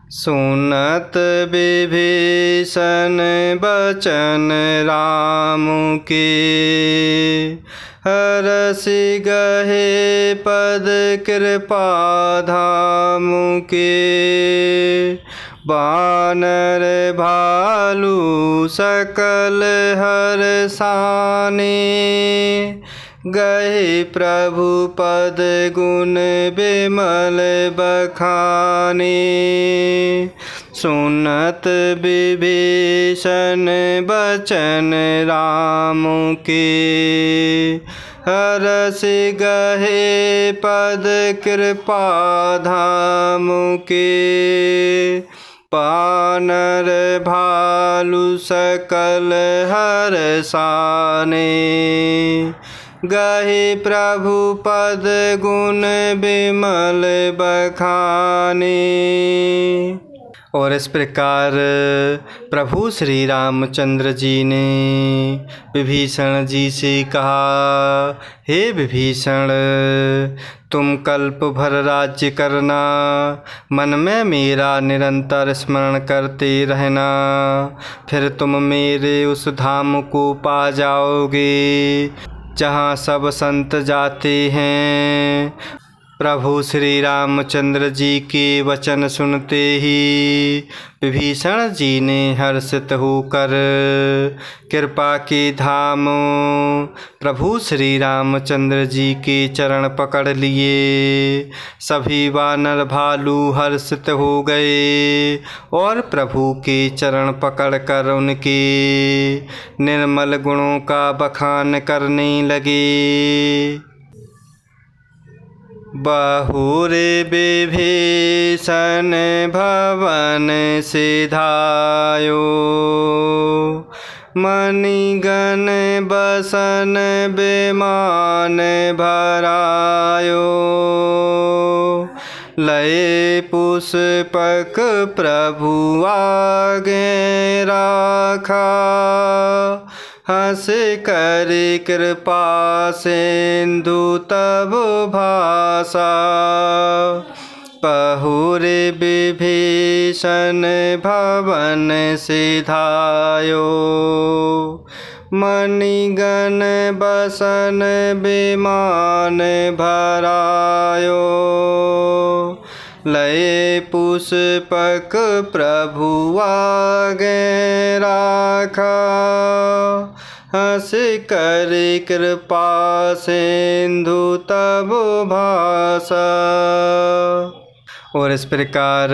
सुनत विभीषण बचन राम के, हरषि गहे पद कृपा धाम के। बानर भालू सकल हर्षाने, गए प्रभु पद गुण बिमल बखाने। सुनत विभीषण बचन राम के, हरषि गहे पद कृपा धाम के। बानर भालू सकल हर्षाने, गहे प्रभु पद गुण बिमल बखाने। और इस प्रकार प्रभु श्री रामचंद्र जी ने विभीषण जी से कहा, हे विभीषण, तुम कल्प भर राज्य करना, मन में मेरा निरंतर स्मरण करते रहना, फिर तुम मेरे उस धाम को पा जाओगे जहाँ सब संत जाते हैं। प्रभु श्री रामचंद्र जी के वचन सुनते ही विभीषण जी ने हर्षित होकर कृपा के धाम प्रभु श्री रामचंद्र जी के चरण पकड़ लिए। सभी वानर भालू हर्षित हो गए और प्रभु के चरण पकड़कर उनके निर्मल गुणों का बखान करने लगे। बहुरे विभीषण भवन सिधायो, मणिगण बसन विमान भरायो। लय पुष्पक प्रभु आगे राखा, हंस कर कृपा सिंधु तब भाषा। बहुरे विभीषण भवन सिधायो, मणिगण बसन विमान भरायो। लय पुष्पक प्रभु आगे राखा, हंस कर कृपा सिंधु तब भाषा। और इस प्रकार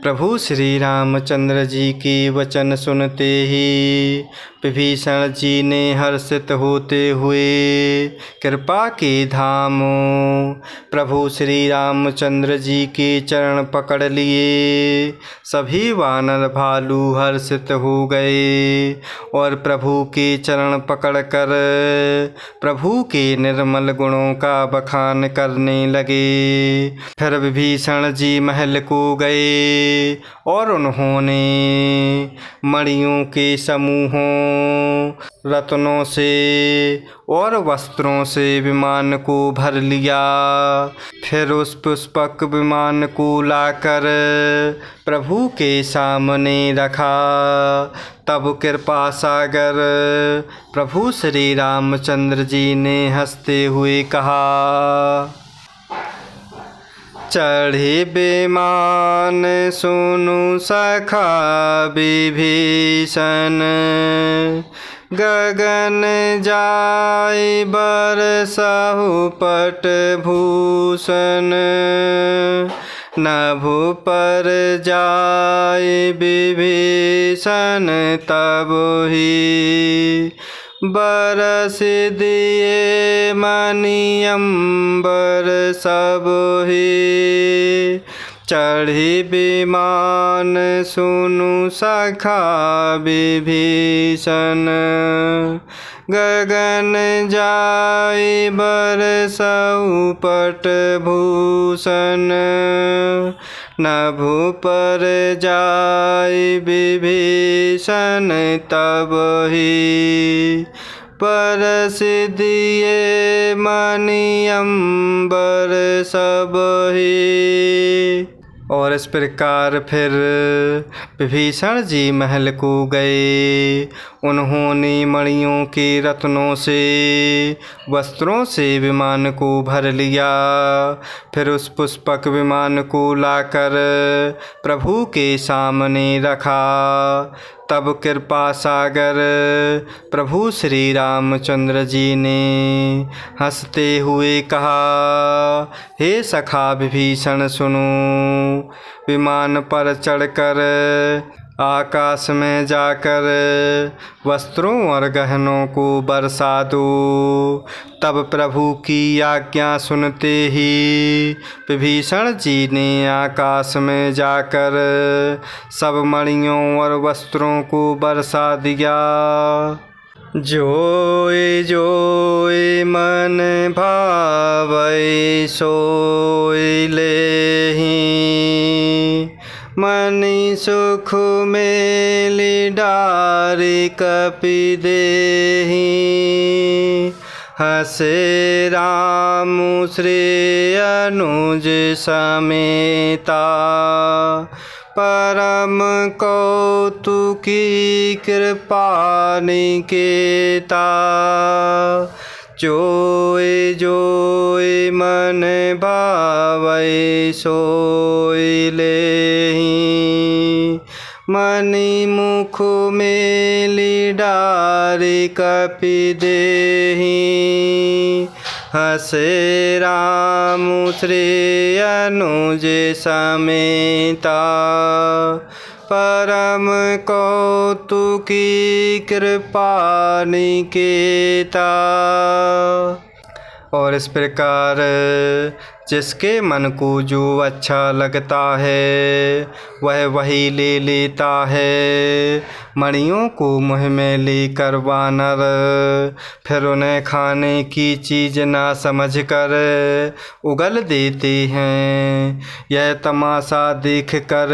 प्रभु श्री रामचंद्र जी के वचन सुनते ही विभीषण जी ने हर्षित होते हुए कृपा के धाम प्रभु श्री रामचंद्र जी के चरण पकड़ लिए। सभी वानर भालू हर्षित हो गए और प्रभु के चरण पकड़कर प्रभु के निर्मल गुणों का बखान करने लगे। फिर विभीषण जी महल को गए और उन्होंने मणियों के समूहों, रत्नों से और वस्त्रों से विमान को भर लिया। फिर उस पुष्पक विमान को लाकर प्रभु के सामने रखा। तब कृपा सागर प्रभु श्री रामचंद्र जी ने हंसते हुए कहा, चढ़े विमान सुनु सखा विभीषण, गगन जाय बरसहु पट भूषण। नभु पर जाय विभीषण तब ही, बरस दिए मणि अम्बर सब ही। चढ़ी विमान सुनु सखा विभीषण, गगन जाय बरसहु पट भूषण। नभु पर जाय विभीषण तब ही, परस दिए मणि अम्बर सब ही। और इस प्रकार फिर विभीषण जी महल को गए। उन्होंने मणियों के रत्नों से, वस्त्रों से विमान को भर लिया। फिर उस पुष्पक विमान को लाकर प्रभु के सामने रखा। तब कृपा सागर प्रभु श्री रामचंद्र जी ने हंसते हुए कहा, हे सखा विभीषण सुनो, विमान पर चढ़कर आकाश में जाकर वस्त्रों और गहनों को बरसा दो। तब प्रभु की आज्ञा सुनते ही विभीषण जी ने आकाश में जाकर सब मणियों और वस्त्रों को बरसा दिया। जोय जोय मन भावै सोय लेहि, मनि सुख मेलि डारि कपि देहि। हसे राम श्री अनुज समेता, परम कौतुकी कृपा निकेता। जोय जोय मन भावै सोय लेहि, मनि मुख मेलि डारि कपि देहि। हसे राम श्री अनुज समेता, परम कौतुकी कृपा निकेता। और इस प्रकार जिसके मन को जो अच्छा लगता है वह वही ले लेता है। मणियों को मुँह में लेकर वानर फिर उन्हें खाने की चीज़ ना समझकर उगल देते हैं। यह तमाशा देखकर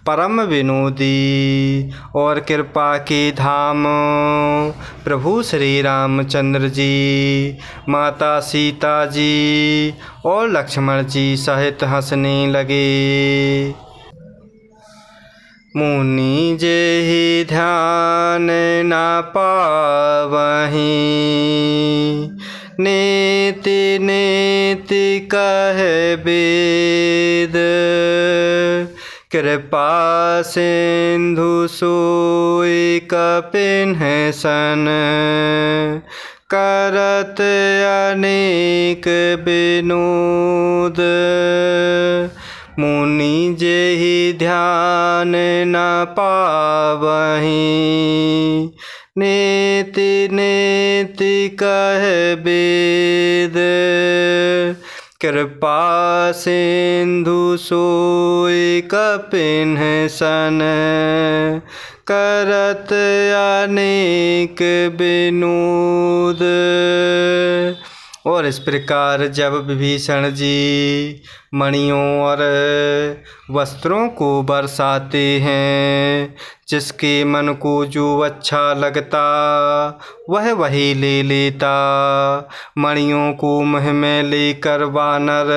परम विनोदी और कृपा के धाम प्रभु श्री रामचंद्र जी, माता सीता जी और लक्ष्मण जी सहित हंसने लगे। मुनि जेहि ध्यान न पावहीं, नेति नेति कहे वेद। कृपा सिंधु सोई कपिन्ह सन, करत अनेक विनोद। मुनि जेहि ध्यान न पावहीं, नेति नेति कहे वेद। कृपा सिंधु सोई कपिन्ह सन, करत अनेक विनोद। और इस प्रकार जब विभीषण जी मणियों और वस्त्रों को बरसाते हैं, जिसके मन को जो अच्छा लगता वह वही ले लेता। मणियों को मुँह में लेकर वानर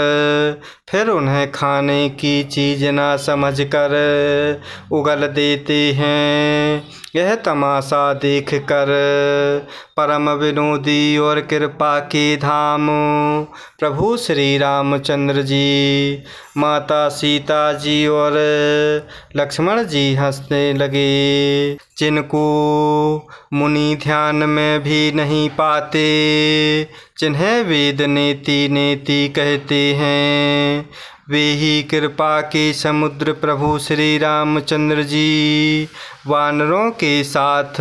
फिर उन्हें खाने की चीज़ ना समझकर उगल देते हैं। यह तमाशा देखकर परम विनोदी और कृपा के धाम प्रभु श्री रामचंद्र जी, माता सीता जी और लक्ष्मण जी हंसने लगे। जिनको मुनि ध्यान में भी नहीं पाते, जिन्हें वेद नेति नेति कहते हैं, वे ही कृपा के समुद्र प्रभु श्री रामचंद्र जी वानरों के साथ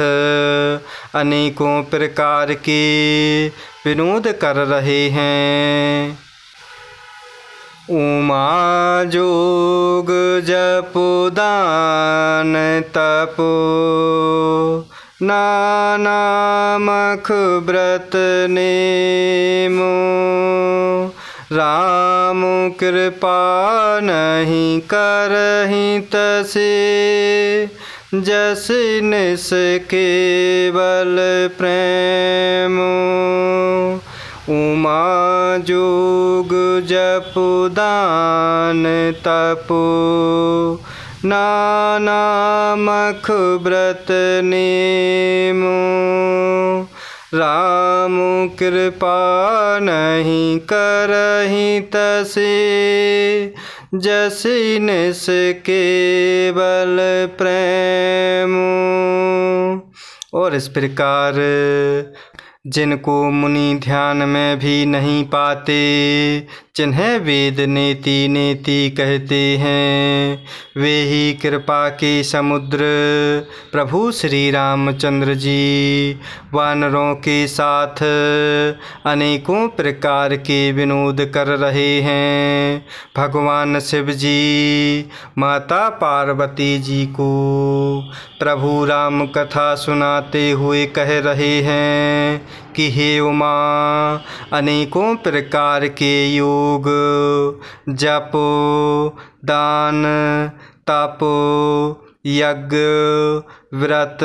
अनेकों प्रकार के विनोद कर रहे हैं। उमा जोग जपो दान तपो, नानामख व्रत नेमो। राम कृपा नहीं करहि तसे, जस निस केवल प्रेम। उमा जोग जप दान तप नाना मख व्रत नेम राम कृपा नहीं करहि तसे जसि निस केवल प्रेम। और इस प्रकार जिनको मुनि ध्यान में भी नहीं पाते, जिन्हें वेद नेति नेति कहते हैं, वे ही कृपा के समुद्र प्रभु श्री रामचंद्र जी वानरों के साथ अनेकों प्रकार के विनोद कर रहे हैं। भगवान शिव जी माता पार्वती जी को प्रभु राम कथा सुनाते हुए कह रहे हैं कि हे उमा, अनेकों प्रकार के योग जप दान तप यज्ञ व्रत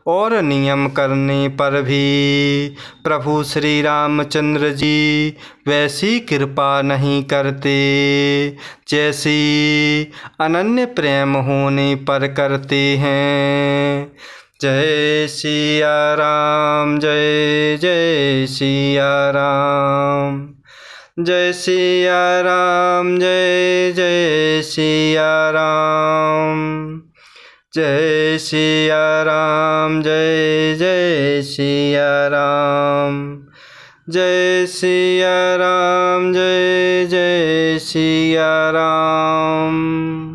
और नियम करने पर भी प्रभु श्री रामचंद्र जी वैसी कृपा नहीं करते जैसी अनन्य प्रेम होने पर करते हैं। जय सिया राम, जय जय सिया राम, जय सिया राम, जय जय सिया राम, जय सिया राम, जय जय सिया राम, जय सिया राम, जय जय सिया राम।